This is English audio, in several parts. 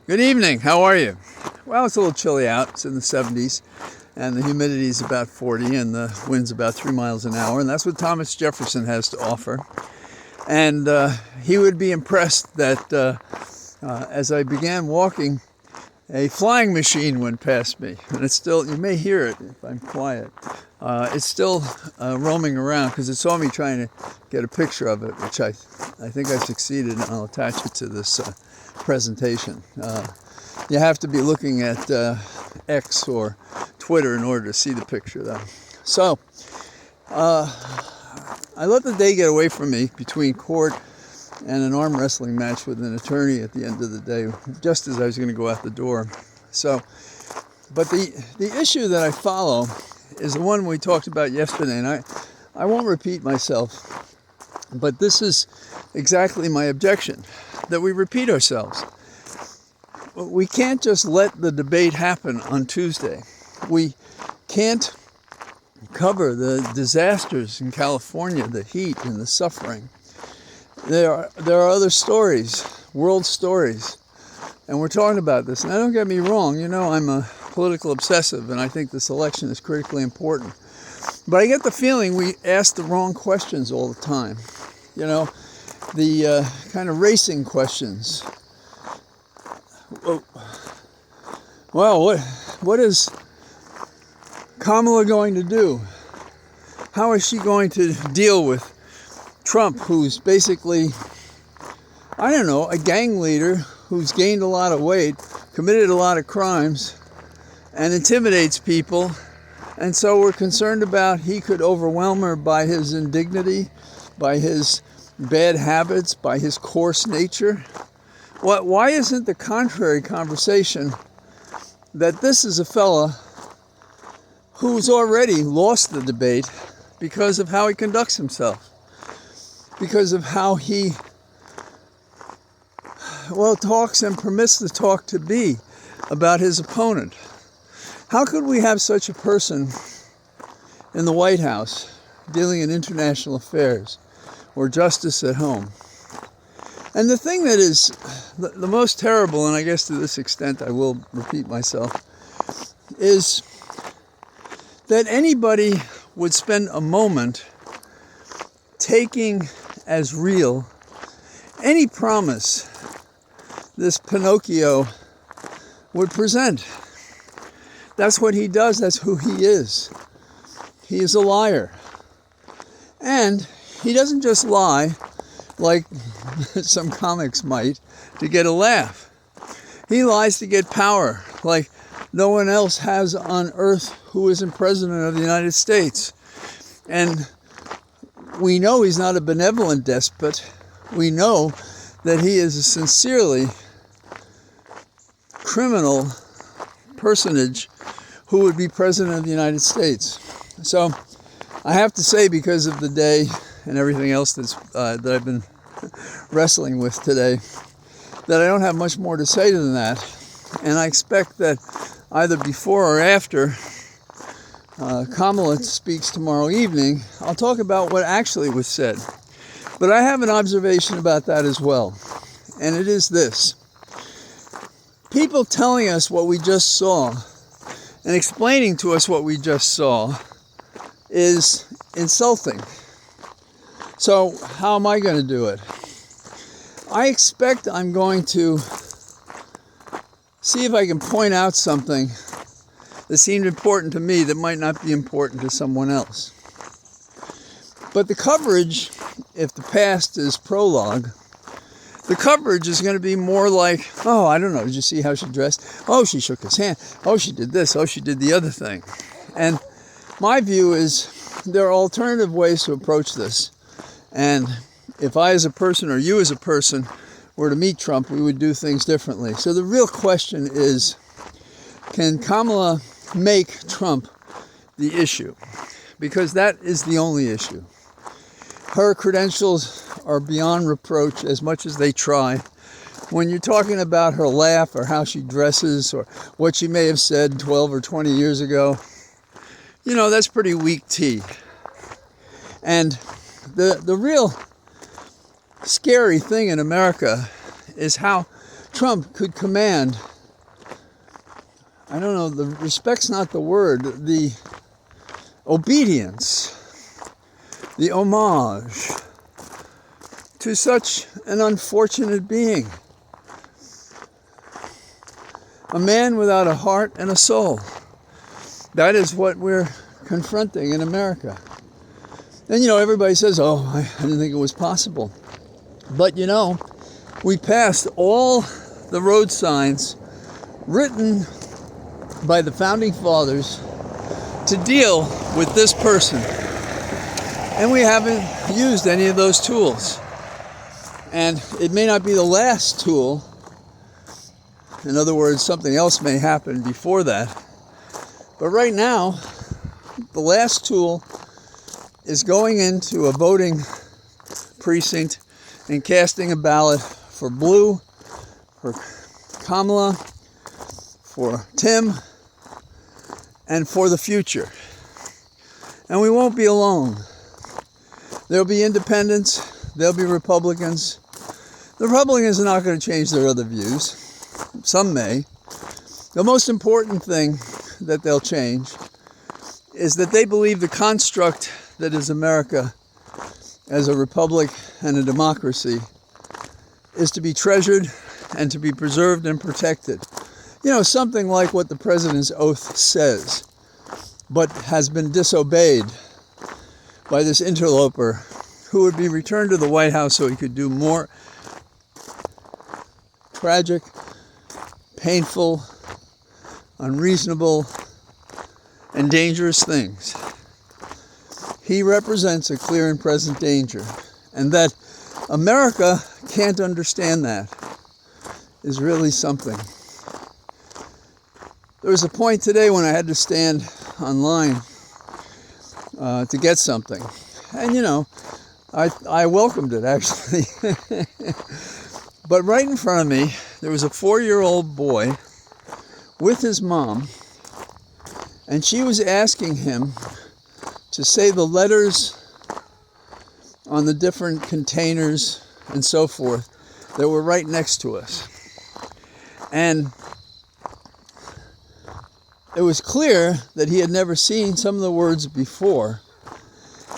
Good evening. How are you? Well, it's a little chilly out. It's in the 70s, and the humidity is about 40, and the wind's about 3 miles an hour, and that's what Thomas Jefferson has to offer. And he would be impressed that as I began walking, a flying machine went past me, and it's still, you may hear it if I'm quiet. It's still roaming around because it saw me trying to get a picture of it, which I think I succeeded, and I'll attach it to this presentation. You have to be looking at X or Twitter in order to see the picture, though. So, I let the day get away from me between court and an arm wrestling match with an attorney at the end of the day, just as I was going to go out the door. So, but the issue that I follow is the one we talked about yesterday, and I won't repeat myself, but this is exactly my objection, that we repeat ourselves. We can't just let the debate happen on Tuesday. We can't cover the disasters in California, the heat and the suffering. There are other stories, world stories, and we're talking about this. Now, don't get me wrong, you know I'm a political obsessive, and I think this election is critically important. But I get the feeling we ask the wrong questions all the time. You know, the kind of racing questions. Well, what is Kamala going to do? How is she going to deal with Trump, who's basically, I don't know, a gang leader who's gained a lot of weight, committed a lot of crimes, and intimidates people, and so we're concerned about he could overwhelm her by his indignity, by his bad habits, by his coarse nature. Why isn't the contrary conversation that this is a fella who's already lost the debate because of how he conducts himself, because of how he, talks and permits the talk to be about his opponent? How could we have such a person in the White House dealing in international affairs or justice at home? And the thing that is the most terrible, and I guess to this extent I will repeat myself, is that anybody would spend a moment taking as real any promise this Pinocchio would present. That's what he does. That's who he is. He is a liar. And he doesn't just lie like some comics might to get a laugh. He lies to get power like no one else has on earth who isn't president of the United States. And we know he's not a benevolent despot. We know that he is a sincerely criminal personage who would be president of the United States. So I have to say, because of the day and everything else that I've been wrestling with today, that I don't have much more to say than that. And I expect that either before or after Kamala speaks tomorrow evening, I'll talk about what actually was said. But I have an observation about that as well. And it is this. People telling us what we just saw and explaining to us what we just saw is insulting. So how am I going to do it? I expect I'm going to see if I can point out something that seemed important to me that might not be important to someone else. But the coverage, if the past is prologue, the coverage is going to be more like, oh, I don't know, did you see how she dressed? Oh, she shook his hand. Oh, she did this. Oh, she did the other thing. And my view is there are alternative ways to approach this. And if I as a person or you as a person were to meet Trump, we would do things differently. So the real question is, can Kamala make Trump the issue? Because that is the only issue. Her credentials are beyond reproach as much as they try. When you're talking about her laugh or how she dresses or what she may have said 12 or 20 years ago, you know, that's pretty weak tea. And the real scary thing in America is how Trump could command, I don't know, the respect's not the word, the obedience, the homage to such an unfortunate being. A man without a heart and a soul. That is what we're confronting in America. And everybody says, oh, I didn't think it was possible. But we passed all the road signs written by the founding fathers to deal with this person. And we haven't used any of those tools. And it may not be the last tool. In other words, something else may happen before that. But right now, the last tool is going into a voting precinct and casting a ballot for Blue, for Kamala, for Tim, and for the future. And we won't be alone. There'll be independents, there'll be Republicans. The Republicans are not going to change their other views. Some may. The most important thing that they'll change is that they believe the construct that is America as a republic and a democracy is to be treasured and to be preserved and protected. Something like what the president's oath says, but has been disobeyed by this interloper who would be returned to the White House so he could do more tragic, painful, unreasonable, and dangerous things. He represents a clear and present danger, and that America can't understand that is really something. There was a point today when I had to stand online to get something, and I welcomed it actually. But right in front of me, there was a 4-year-old boy with his mom, and she was asking him to say the letters on the different containers and so forth that were right next to us. And it was clear that he had never seen some of the words before.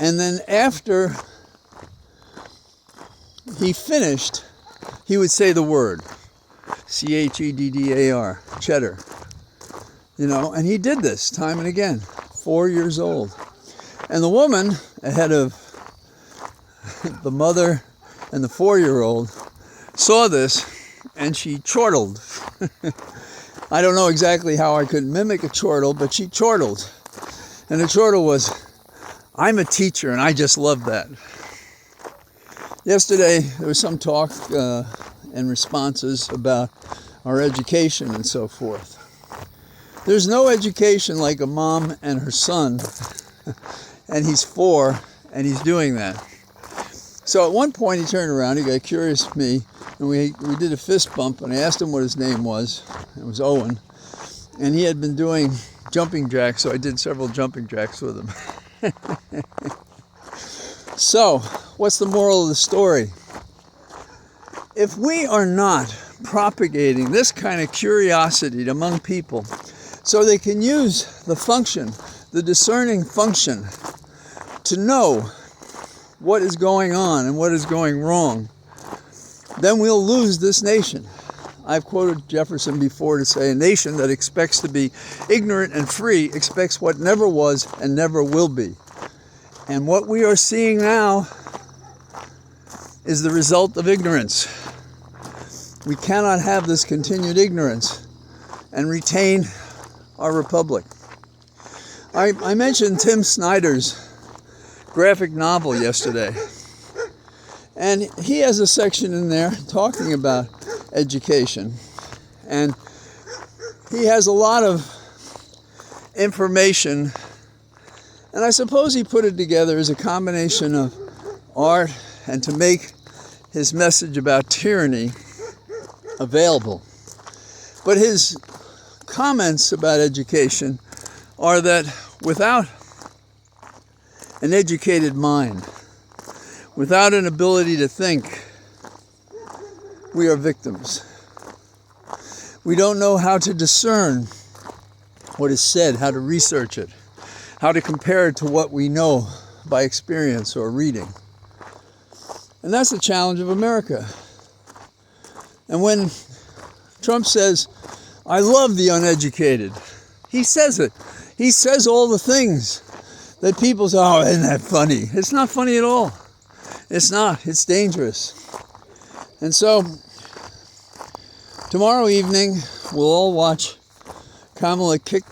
And then after he finished, he would say the word, Cheddar, cheddar. And he did this time and again, 4 years old. And the woman, ahead of the mother and the 4-year-old, saw this and she chortled. I don't know exactly how I could mimic a chortle, but she chortled. And the chortle was, I'm a teacher and I just love that. Yesterday, there was some talk and responses about our education and so forth. There's no education like a mom and her son, and he's 4, and he's doing that. So at one point he turned around, he got curious with me, and we did a fist bump, and I asked him what his name was. It was Owen, and he had been doing jumping jacks, so I did several jumping jacks with him. So, what's the moral of the story? If we are not propagating this kind of curiosity among people so they can use the function, the discerning function, to know what is going on and what is going wrong, then we'll lose this nation. I've quoted Jefferson before to say, a nation that expects to be ignorant and free expects what never was and never will be. And what we are seeing now is the result of ignorance. We cannot have this continued ignorance and retain our republic. I mentioned Tim Snyder's graphic novel yesterday. And he has a section in there talking about education. And he has a lot of information. And I suppose he put it together as a combination of art and to make his message about tyranny available. But his comments about education are that without an educated mind, without an ability to think, we are victims. We don't know how to discern what is said, how to research it, how to compare it to what we know by experience or reading. And that's the challenge of America. And when Trump says, I love the uneducated, he says it. He says all the things that people say, oh, isn't that funny? It's not funny at all. It's not. It's dangerous. And so, tomorrow evening, we'll all watch Kamala kick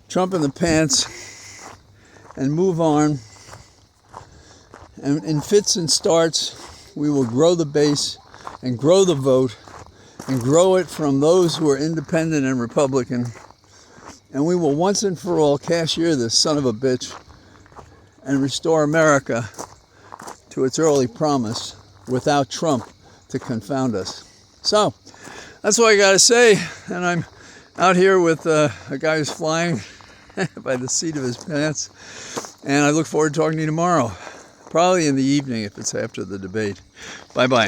Trump in the pants and move on. And in fits and starts, we will grow the base and grow the vote and grow it from those who are independent and Republican. And we will once and for all cashier this son of a bitch and restore America to its early promise without Trump to confound us. So, that's all I got to say. And I'm out here with a guy who's flying by the seat of his pants. And I look forward to talking to you tomorrow. Probably in the evening if it's after the debate. Bye-bye.